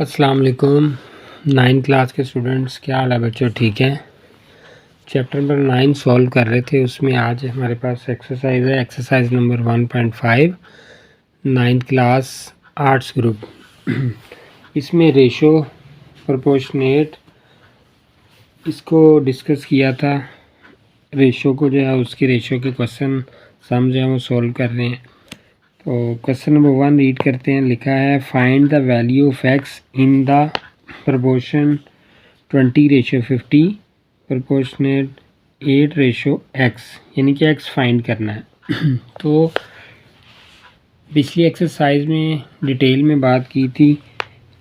अस्सलाम वालेकुम 9 क्लास के स्टूडेंट्स, क्या हाल है बच्चों? ठीक है। चैप्टर नंबर 9 सॉल्व कर रहे थे, उसमें आज हमारे पास एक्सरसाइज है, exercise number 1.5 9th class arts group. इसमें रेशो प्रोपोर्शनेट इसको डिस्कस किया था। रेशो को जो है उसकी रेशो के क्वेश्चन सम जो है वो सॉल्व कर रहे हैं। तो क्वेश्चन नंबर 1 रीड करते हैं। लिखा है find the value of x in the proportion 20:50 proportionate 8:x, यानी कि एक्स फाइंड करना है। तो पिछली एक्सरसाइज में डिटेल में बात की थी।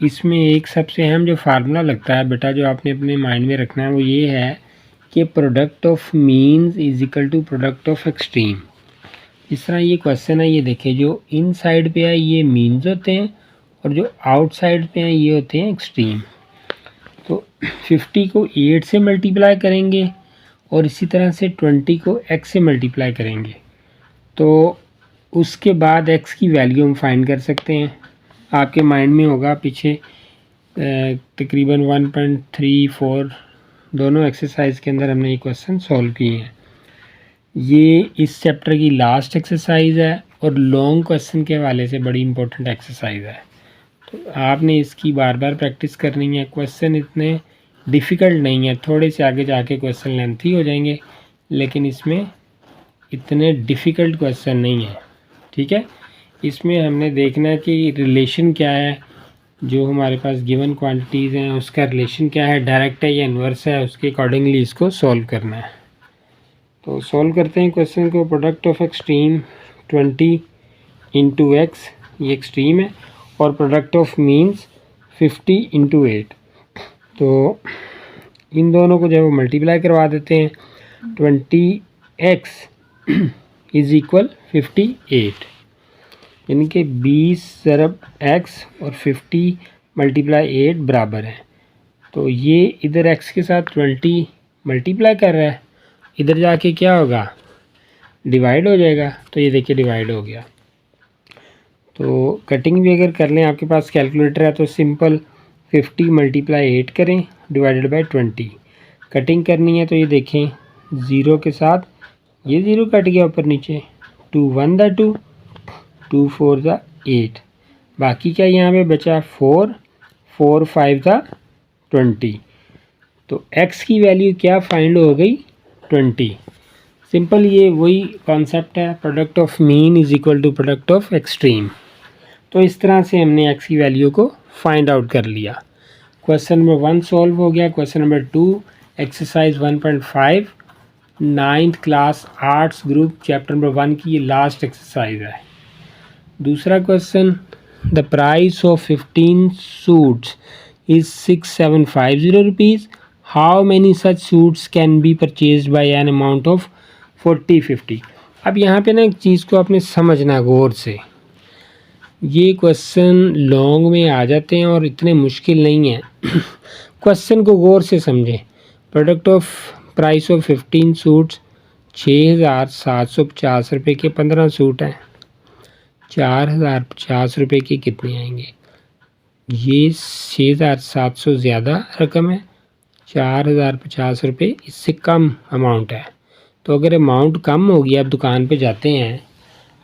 इसमें एक सबसे अहम जो फार्मूला लगता है बेटा, जो आपने अपने माइंड में रखना है, वो ये है कि product of means is equal to product of extreme. इस तरह ये क्वेश्चन है, ये देखिए, जो इन साइड पे है ये मीन्स होते हैं और जो आउटसाइड पे हैं ये होते हैं एक्सट्रीम। तो 50 को 8 से मल्टीप्लाई करेंगे और इसी तरह से 20 को x से मल्टीप्लाई करेंगे, तो उसके बाद x की वैल्यू हम फाइंड कर सकते हैं। आपके माइंड में होगा पीछे तकरीबन 1.34 दोनों एक्सरसाइज के अंदर हमने ये क्वेश्चन सॉल्व किए हैं। ये इस चैप्टर की लास्ट एक्सरसाइज है और लॉन्ग क्वेश्चन के हवाले से बड़ी इंपॉर्टेंट एक्सरसाइज है। तो आपने इसकी बार बार प्रैक्टिस करनी है। क्वेश्चन इतने डिफ़िकल्ट नहीं है, थोड़े से आगे जाके क्वेश्चन लेंथी हो जाएंगे, लेकिन इसमें इतने डिफ़िकल्ट क्वेश्चन नहीं है। ठीक है, इसमें हमने देखना है कि रिलेशन क्या है, जो हमारे पास गिवन क्वांटिटीज़ हैं उसका रिलेशन क्या है, डायरेक्ट है या इन्वर्स है, उसके अकॉर्डिंगली इसको सॉल्व करना है। तो सॉल्व करते हैं क्वेश्चन को। Product of extreme 20 into x, ये एक्सट्रीम है, और प्रोडक्ट ऑफ मीन्स 50 इंटू 8। तो इन दोनों को जब मल्टीप्लाई करवा देते हैं, 20x इज़ इक्वल 58, यानी कि 20 ज़रब x और 50 मल्टीप्लाई 8 बराबर है। तो ये इधर x के साथ 20 मल्टीप्लाई कर रहा है, इधर जाके क्या होगा, डिवाइड हो जाएगा। तो ये देखिए डिवाइड हो गया। तो कटिंग भी अगर कर लें, आपके पास कैलकुलेटर है तो सिंपल 50 मल्टीप्लाई 8 करें डिवाइडेड बाय 20। कटिंग करनी है तो ये देखें, ज़ीरो के साथ ये ज़ीरो कट गया ऊपर नीचे, 2 1 दा 2, 2 4 दा 8, बाकी क्या यहाँ पे बचा 4 4 5 दा 20। तो x की वैल्यू क्या फाइंड हो गई, 20। सिंपल ये वही कॉन्सेप्ट है, product of mean is equal to product of extreme. तो इस तरह से हमने x की वैल्यू को फाइंड आउट कर लिया। क्वेश्चन नंबर 1 सॉल्व हो गया। Question number 2 exercise 1.5 9th class arts group chapter number 1 की ये लास्ट एक्सरसाइज है। दूसरा question, the price of 15 suits is 6750 rupees, how many such suits can be purchase by an amount of 40-50। अब यहाँ पे ना एक चीज़ को आपने समझना गौर से, ये क्वेश्चन लॉन्ग में आ जाते हैं और इतने मुश्किल नहीं है। क्वेश्चन को गौर से समझें। Product of price of 15 suits 6750 रुपये के 15 सूट हैं। 4050 रुपये के कितने आएंगे? ये 6700 ज़्यादा रकम है, 4050 रुपये इससे कम अमाउंट है। तो अगर अमाउंट कम होगी, आप दुकान पे जाते हैं,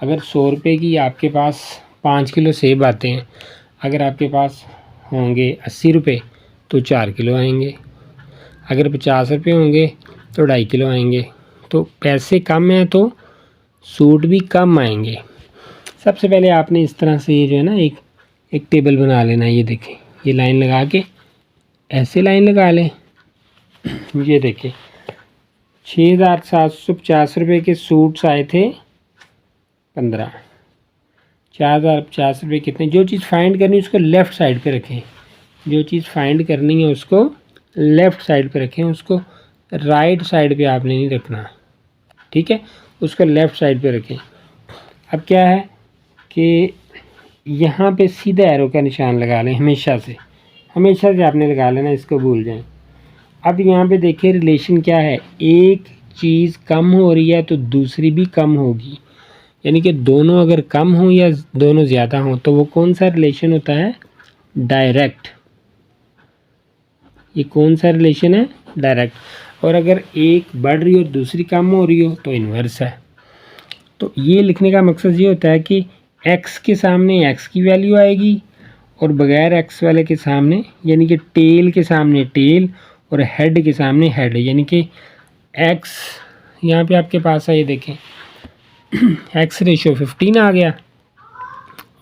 अगर 100 रुपये की आपके पास 5 किलो सेब आते हैं, अगर आपके पास होंगे 80 रुपये तो 4 किलो आएंगे, अगर 50 रुपये होंगे तो 2.5 किलो आएंगे। तो पैसे कम हैं तो सूट भी कम आएंगे। सबसे पहले आपने इस तरह से ये जो है ना एक टेबल बना लेना है। ये देखें, ये लाइन लगा के ऐसे लाइन लगा लें। ये देखें, 6750 रुपये के सूट्स आए थे 15, 4050 रुपये कितने, जो चीज़ फाइंड करनी है उसको लेफ़्ट साइड पे रखें, जो चीज़ फाइंड करनी है उसको लेफ़्ट साइड पे रखें, उसको राइट साइड पे आपने नहीं रखना। ठीक है, उसको लेफ़्ट साइड पे रखें। अब क्या है कि यहाँ पे सीधा एरो का निशान लगा लें, हमेशा से आपने लगा लेना, इसको भूल जाएं। अब यहाँ पे देखिए रिलेशन क्या है, एक चीज़ कम हो रही है तो दूसरी भी कम होगी, यानी कि दोनों अगर कम हों या दोनों ज़्यादा हों तो वो कौन सा रिलेशन होता है, डायरेक्ट। ये कौन सा रिलेशन है? डायरेक्ट। और अगर एक बढ़ रही हो और दूसरी कम हो रही हो तो इन्वर्स है। तो ये लिखने का मकसद ये होता है कि x के सामने x की वैल्यू आएगी और बगैर x वाले के सामने, यानी कि टेल के सामने टेल और हेड के सामने हेड, यानी कि x यहाँ पे आपके पास है, ये देखें x रेशो 15 आ गया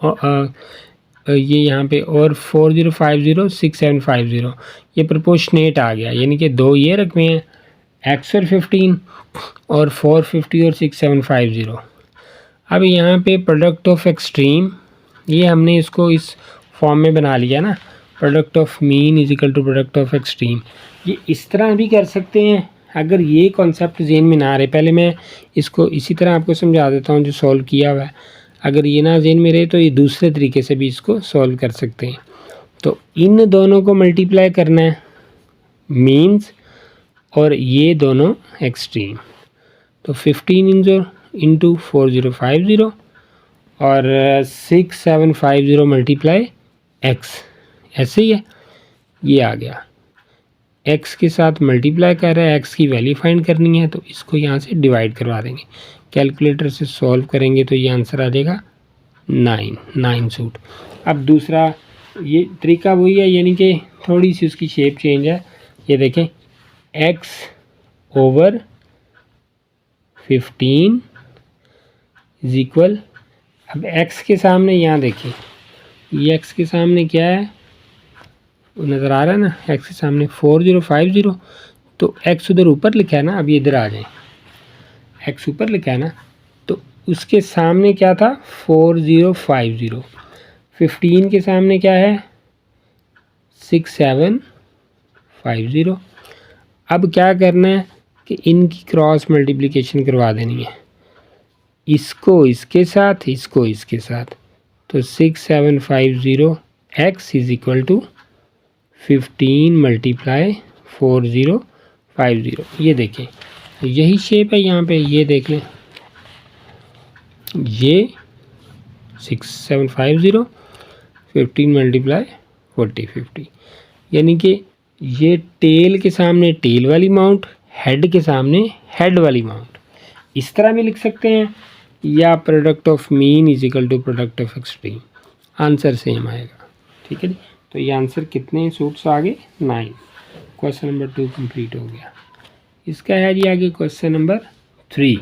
और ये यहाँ पे और 4050 6750 ये प्रोपोर्शनेट आ गया, यानी कि दो ये रकमें हैं x और 15 और 450 और 6750। अब यहाँ पे प्रोडक्ट ऑफ एक्सट्रीम, ये हमने इसको इस फॉर्म में बना लिया ना, product of mean is equal to product of extreme. ये इस तरह भी कर सकते हैं अगर ये कॉन्सेप्ट जेन में ना आ रहे। पहले मैं इसको इसी तरह आपको समझा देता हूँ जो सॉल्व किया हुआ है। अगर ये ना जेन में रहे तो ये दूसरे तरीके से भी इसको सॉल्व कर सकते हैं। तो इन दोनों को मल्टीप्लाई करना है, मीन्स और ये दोनों एक्सट्रीम। तो 15 इंटू 4050 और 6750 मल्टीप्लाई x, ऐसे ही है, ये आ गया। x के साथ मल्टीप्लाई कर रहा है, x की वैल्यू फाइंड करनी है तो इसको यहाँ से डिवाइड करवा देंगे। कैलकुलेटर से सॉल्व करेंगे तो ये आंसर आ जाएगा 9 सूट। अब दूसरा ये तरीका वही है, यानी कि थोड़ी सी उसकी शेप चेंज है। ये देखें x ओवर 15 इज इक्वल, अब x के सामने यहाँ देखिए, ये x के सामने क्या है नज़र आ रहा है ना, x के सामने 4050, तो x उधर ऊपर लिखा है ना, अब ये इधर आ जाए, x ऊपर लिखा है ना, तो उसके सामने क्या था 4050, 15 के सामने क्या है 6750। अब क्या करना है कि इनकी क्रॉस मल्टीप्लिकेशन करवा देनी है, इसको इसके साथ, इसको इसके साथ। तो 6750 x is equal to 15 multiply 4050। ये देखें यही शेप है यहाँ पे, ये देख लें, ये 6750 15 मल्टीप्लाई 4050, यानी कि ये टेल के सामने टेल वाली माउंट, हेड के सामने हेड वाली माउंट, इस तरह भी लिख सकते हैं, या product of mean is equal to product of extreme, answer same आएगा। ठीक है जी, तो ये आंसर कितने सूट्स आ गए 9। क्वेश्चन नंबर 2 कंप्लीट हो गया। इसका है जी आगे क्वेश्चन नंबर 3।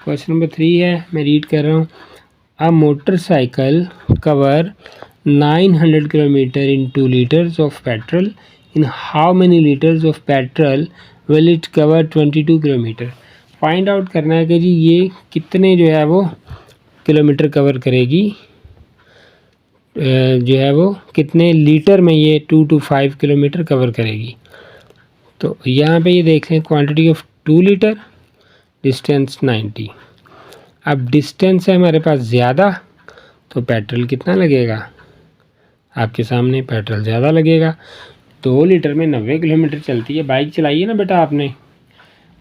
क्वेश्चन नंबर 3 है, मैं रीड कर रहा हूँ। A motorcycle cover 900 kilometre in 2 litres of petrol, in how many litres of petrol will it cover 22 kilometre. Find out करना है कि जी ये कितने जो है वो किलोमीटर कवर करेगी, जो है वो कितने लीटर में ये 2 to 5 किलोमीटर कवर करेगी। तो यहाँ पे ये देख लें, क्वांटिटी ऑफ 2 लीटर, डिस्टेंस 90। अब डिस्टेंस है हमारे पास ज़्यादा, तो पेट्रोल कितना लगेगा, आपके सामने पेट्रोल ज़्यादा लगेगा। 2 लीटर में 90 किलोमीटर चलती है। बाइक चलाई है ना बेटा आपने,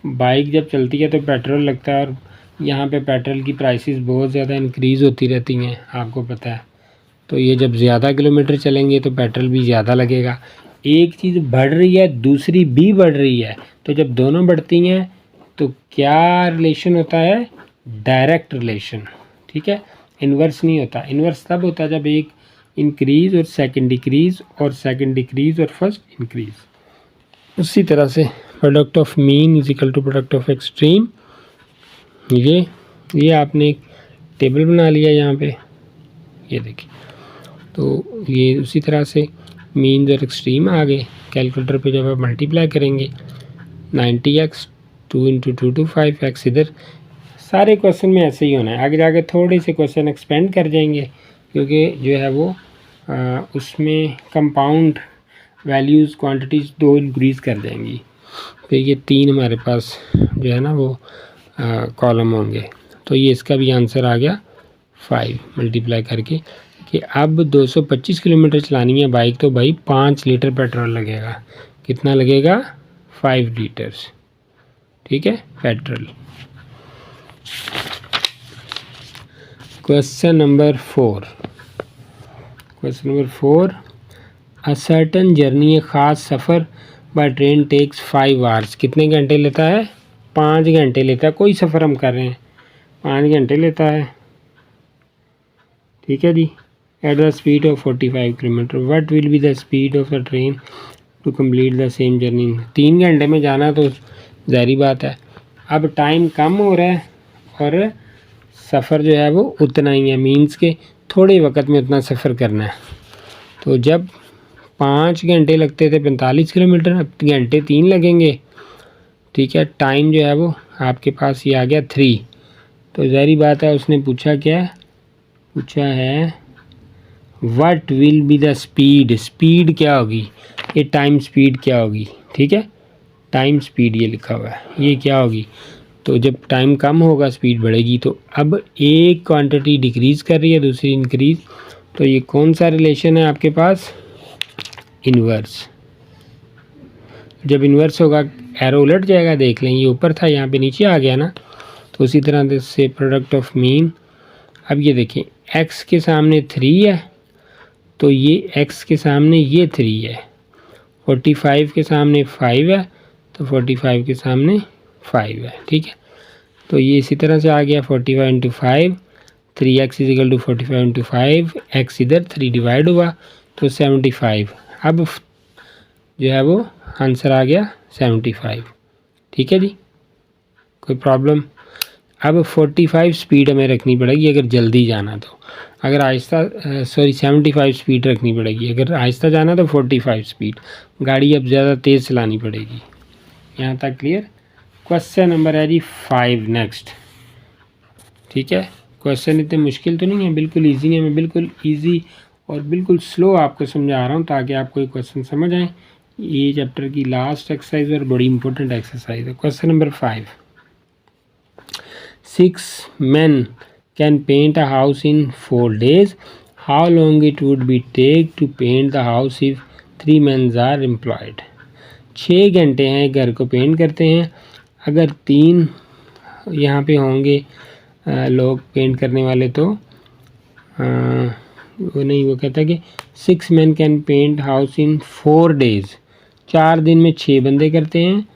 बाइक जब चलती है तो पेट्रोल लगता है, और यहाँ पे पेट्रोल की प्राइसेस बहुत ज़्यादा इंक्रीज़ होती रहती हैं, आपको पता है। तो ये जब ज़्यादा किलोमीटर चलेंगे तो पेट्रोल भी ज़्यादा लगेगा। एक चीज़ बढ़ रही है, दूसरी भी बढ़ रही है, तो जब दोनों बढ़ती हैं तो क्या रिलेशन होता है, डायरेक्ट रिलेशन। ठीक है, इन्वर्स नहीं होता। इन्वर्स तब होता है जब एक इंक्रीज़ और सेकंड डिक्रीज़, और सेकंड डिक्रीज़ और फर्स्ट इंक्रीज़। उसी तरह से product of mean is equal to product of extreme. ये आपने एक टेबल बना लिया यहाँ पे, ये देखिए। तो ये उसी तरह से मीन और एक्सट्रीम आ गए। कैलकुलेटर पे जब आप मल्टीप्लाई करेंगे 90x 2 इंटू 2 to 5x, इधर सारे क्वेश्चन में ऐसे ही होना है। आगे जाके थोड़े से क्वेश्चन एक्सपेंड कर जाएंगे, क्योंकि जो है वो उसमें कंपाउंड वैल्यूज़ क्वांटिटीज़ 2 इंक्रीज़ कर जाएंगी। तो ये 3 हमारे पास जो है ना वो कॉलम होंगे। तो ये इसका भी आंसर आ गया 5 मल्टीप्लाई करके, कि अब 225 किलोमीटर चलानी है बाइक, तो भाई 5 लीटर पेट्रोल लगेगा। कितना लगेगा, 5 लीटर्स। ठीक है, petrol. Question number 4। Question number 4, a certain journey, एक ख़ास सफ़र बाय ट्रेन टेक्स 5 आवर्स, कितने घंटे लेता है? 5 घंटे लेता है। कोई सफ़र हम कर रहे हैं 5 घंटे लेता है, ठीक है जी। At the speed of 45 kilometre, what will be the speed of the train to complete the same journey. 3 घंटे में जाना तो ज़ाहिर बात है, अब टाइम कम हो रहा है और सफ़र जो है वो उतना ही है, मीन्स के थोड़े वक्त में उतना सफ़र करना है। तो जब 5 घंटे लगते थे 45 किलोमीटर, अब घंटे 3 लगेंगे, ठीक है। टाइम जो है वो आपके पास ये आ गया 3। तो ज़ाहिर बात है उसने पूछा क्या, पूछा है what will be the speed, speed क्या होगी, ये टाइम स्पीड क्या होगी, ठीक है। टाइम स्पीड ये लिखा हुआ है, ये क्या होगी। तो जब टाइम कम होगा स्पीड बढ़ेगी। तो अब एक क्वांटिटी डिक्रीज़ कर रही है, दूसरी इंक्रीज़, तो ये कौन सा रिलेशन है आपके पास? इन्वर्स। जब इन्वर्स होगा एरो उलट जाएगा, देख लें, ये ऊपर था यहाँ पे नीचे आ गया ना। तो उसी तरह से प्रोडक्ट ऑफ मीन, अब ये देखें x के सामने 3 है, तो ये x के सामने ये 3 है, 45 के सामने 5 है, तो 45 के सामने 5 है, ठीक है। तो ये इसी तरह से आ गया 45 into 5, 3x is equal to 45 into 5, x इधर 3 डिवाइड हुआ तो 75। अब जो है वो आंसर आ गया 75, ठीक है जी, कोई प्रॉब्लम। अब 45 स्पीड हमें रखनी पड़ेगी अगर जल्दी जाना, तो अगर आहिस्ता 75 स्पीड रखनी पड़ेगी, अगर आहिस्ता जाना तो 45 स्पीड, गाड़ी अब ज़्यादा तेज़ चलानी पड़ेगी। यहाँ तक क्लियर। क्वेश्चन नंबर है जी 5 नेक्स्ट, ठीक है। क्वेश्चन इतने मुश्किल तो नहीं है, बिल्कुल इजी है। मैं बिल्कुल इजी और बिल्कुल स्लो आपको समझा रहा हूँ ताकि आपको ये क्वेश्चन समझ आए। ये चैप्टर की लास्ट एक्सरसाइज और बड़ी इंपॉर्टेंट एक्सरसाइज है। Question number 5, 6 men can paint a house in 4 days. How long it would be take to paint the house if 3 men are employed? 6 घंटे हैं घर को पेंट करते हैं, अगर 3 यहाँ पे होंगे लोग पेंट करने वाले, तो वो नहीं, वो कहता है कि 6 men can paint house in 4 days, 4 दिन में 6 बंदे करते हैं।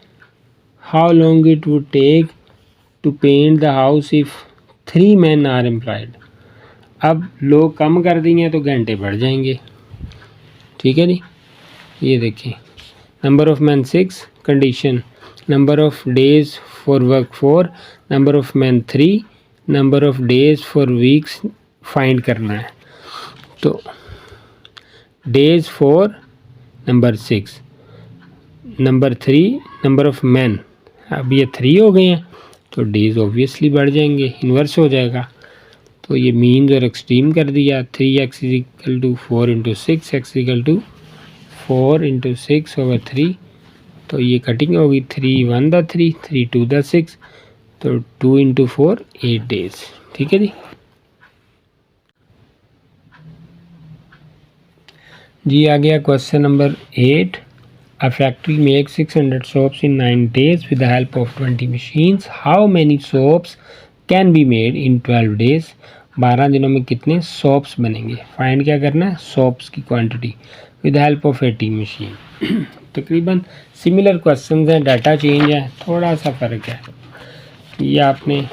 How long it would take to paint the house if 3 men are employed? अब लोग कम कर दिए तो घंटे बढ़ जाएंगे, ठीक है जी। ये देखिए, number of man 6, condition number of days for work 4, number of man 3, number of days for weeks find करना है। तो days 4, number 6, number 3, number of man, अब ये 3 हो गए हैं तो डेज ऑब्वियसली बढ़ जाएंगे, इन्वर्स हो जाएगा। तो ये मीन और एक्सट्रीम कर दिया, 3x is equal to 4 into 6, x equal to 4 into 6 over 3। तो ये कटिंग होगी, 3 1 द 3, 3 2 द 6, तो 2 इंटू 4 8 डेज, ठीक है जी। जी आ गया question number 8, A factory makes 600 soaps in 9 days with the help of 20 machines. How many soaps can be made in 12 days? 12 दिनों में कितने सोप्स बनेंगे? फाइंड क्या करना है? सोप्स की quantity with help of 18 machine. तकरीबन सिमिलर क्वेश्चंस हैं, डाटा चेंज है, थोड़ा सा फ़र्क है। ये आपने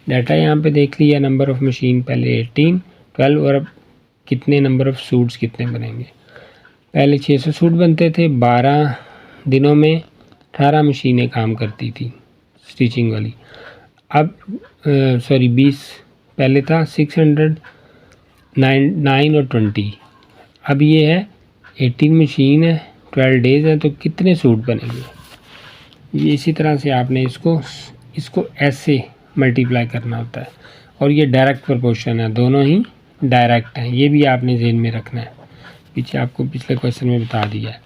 डाटा यहाँ पे देख लिया, नंबर ऑफ मशीन पहले 18, 12, और अब कितने नंबर ऑफ सूट्स कितने बनेंगे। पहले 600 सूट बनते थे, 12 दिनों में 18 मशीनें काम करती थी स्टिचिंग वाली। अब 20 पहले था, 600, 9 और 20, अब ये है 18 मशीन है, 12 डेज़ है, तो कितने सूट बनेंगे। ये इसी तरह से आपने इसको ऐसे मल्टीप्लाई करना होता है, और ये डायरेक्ट प्रोपोर्शन है, दोनों ही डायरेक्ट हैं, ये भी आपने ज़हन में रखना है, पीछे आपको पिछले क्वेश्चन में बता दिया है।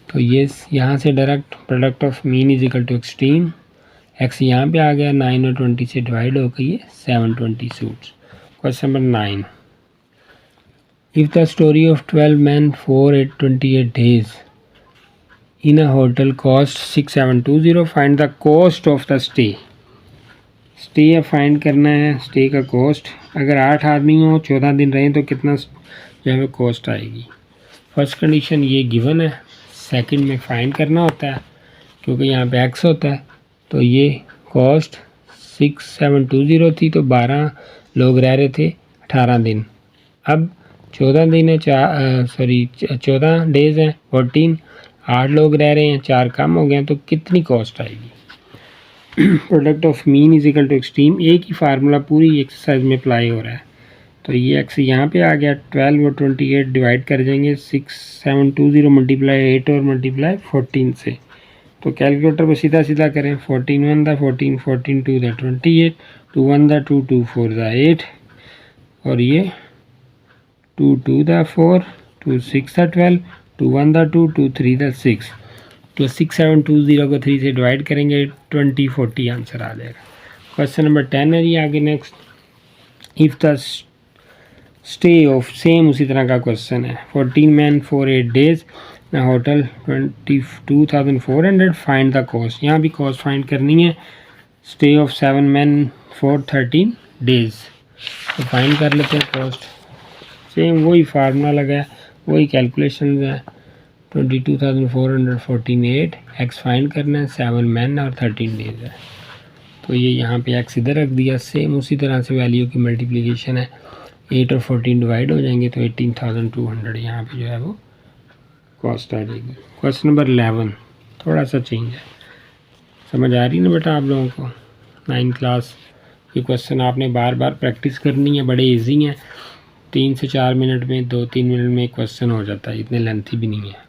तो ये यहाँ से direct product of mean is equal to extreme, x यहाँ पे आ गया, 9 और 20 से डिवाइड हो गई है 720 suits. Question number 9, if the story of 12 men for 28 days in a hotel cost 6720, find the cost of the stay. Stay find करना है, स्टे का कॉस्ट। अगर 8 आदमी हो 14 दिन रहें तो कितना जो है कॉस्ट आएगी। फर्स्ट कंडीशन ये गिवन है, सेकंड में फाइंड करना होता है क्योंकि यहाँ पे एक्स होता है। तो ये कॉस्ट 6720 थी, तो 12 लोग रह रहे थे 18 दिन। अब 14 दिन है, 14 डेज़ हैं, 8 लोग रह रहे हैं, 4 कम हो गए, तो कितनी कॉस्ट आएगी? Product of mean is equal to extreme, एक ही फार्मूला पूरी एक्सरसाइज में अप्लाई हो रहा है। तो ये एक्स यहाँ पे आ गया, 12 और 28 डिवाइड कर देंगे 6720 मल्टीप्लाई 8 और मल्टीप्लाई 14 से। तो कैलकुलेटर पर सीधा सीधा करें, 14 1 दा 14, 14 2 दा 28, 2 1 दा 2, 2 4 दा 8, और ये 2 2 दा 4, 2 6 दा 12, 2 1 दा 2, 2 3 दा 6। तो 6720 को 3 से डिवाइड करेंगे, 20 40 आंसर आ जाएगा। क्वेश्चन नंबर 10 है जी आगे next. If the stay of, same उसी तरह का क्वेश्चन है, 14 man for 8 days hotel 22,400, find the cost. यहाँ भी कॉस्ट फाइंड करनी है। Stay of 7 man for 13 days, तो फाइंड कर लेते हैं कॉस्ट। सेम वही फार्मूला लगा है, वही कैलकुलेशन है। 22,400 48, एक्स फाइंड करना है, 7 मैन और 13 डेज है। तो ये यहाँ पे एक्स इधर रख दिया, सेम उसी तरह से वैल्यू की मल्टीप्लिकेशन है, 8 और 14 डिवाइड हो जाएंगे, तो 18,200 यहाँ पे जो है वो कॉस्ट आ जाएगी। क्वेश्चन नंबर 11 थोड़ा सा चेंज है, समझ आ रही ना बेटा आप लोगों को? 9 क्लास ये क्वेश्चन आपने बार बार प्रैक्टिस करनी है, बड़े इजी हैं, 3 से 4 मिनट में, 2-3 मिनट में क्वेश्चन हो जाता है, इतने लेंथी भी नहीं है।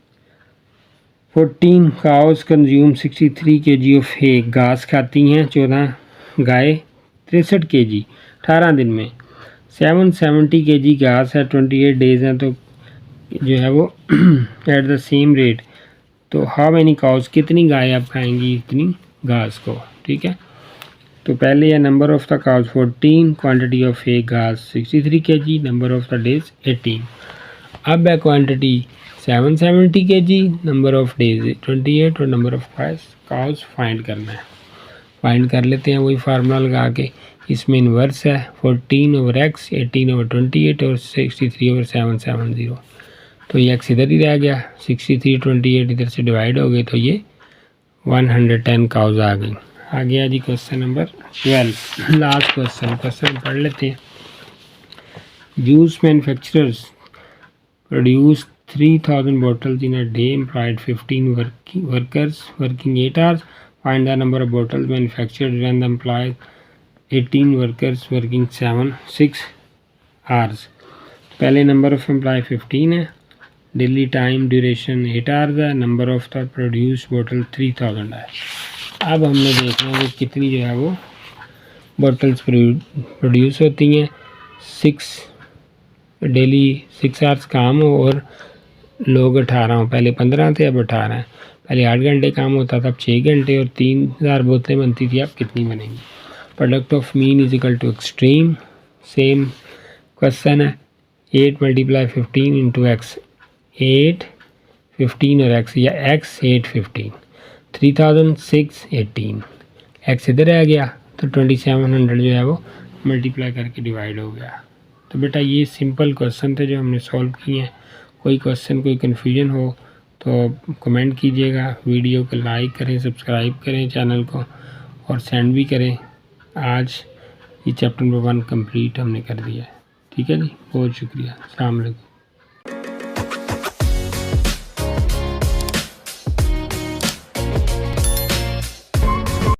14 cows consume 63 kg of hay, घास खाती हैं 14 गाय 63 kg 18 दिन में। 770 kg घास है, 28 डेज हैं, तो जो है वो एट द सेम रेट, तो हाउ मैनी काउस, कितनी गाय आप खाएंगी इतनी घास को, ठीक है। तो पहले है number of the cows 14, quantity of hay घास 63 kg, number of the days 18। अब है quantity 770 kg, number of days 28 और नंबर ऑफ काउस फाइंड करना है। फाइंड कर लेते हैं वही फार्मूला लगा के। इसमें इन्वर्स है 14 ओवर x, 18 ओवर 28 और 63 ओवर 770। तो ये x इधर ही रह गया, 63 28 इधर से डिवाइड हो गए, तो ये 110 काउज आ गई। आ गया जी क्वेश्चन नंबर 12, लास्ट क्वेश्चन पढ़ लेते हैं। Juice manufacturers produce 3000 bottles in a day, employed 15 workers working 8 hours. Find the number of bottles manufactured when the employed 18 workers working 6 hours. पहले नंबर ऑफ एम्प्लॉय 15 है, daily time duration 8 hours है, number of the produce बोतल 3000 है। अब हमने देखना है कि कितनी जो है वो बोतल्स प्रोड्यूस होती हैं। 6 आवर्स काम हो और लोग 18 हो, पहले 15 थे अब 18 हैं। पहले 8 घंटे काम होता था, अब 6 घंटे, और 3000 बोतलें बनती थी, अब कितनी बनेंगी? Product of mean is equal to extreme, same question है। 8 मल्टीप्लाई 15 इंटू एक्स, 8 15 और एक्स, या एक्स 8 15, 3006 18, एक्स इधर आ गया, तो 2700 जो है वो मल्टीप्लाई करके डिवाइड हो गया। तो बेटा ये सिंपल क्वेश्चन थे जो हमने सॉल्व किए हैं। कोई क्वेश्चन, कोई कन्फ्यूजन हो तो कमेंट कीजिएगा, वीडियो को लाइक करें, सब्सक्राइब करें चैनल को, और सेंड भी करें। आज ये चैप्टर नंबर 1 कंप्लीट हमने कर दिया है। ठीक है जी, बहुत शुक्रिया। अस्सलाम वालेकुम।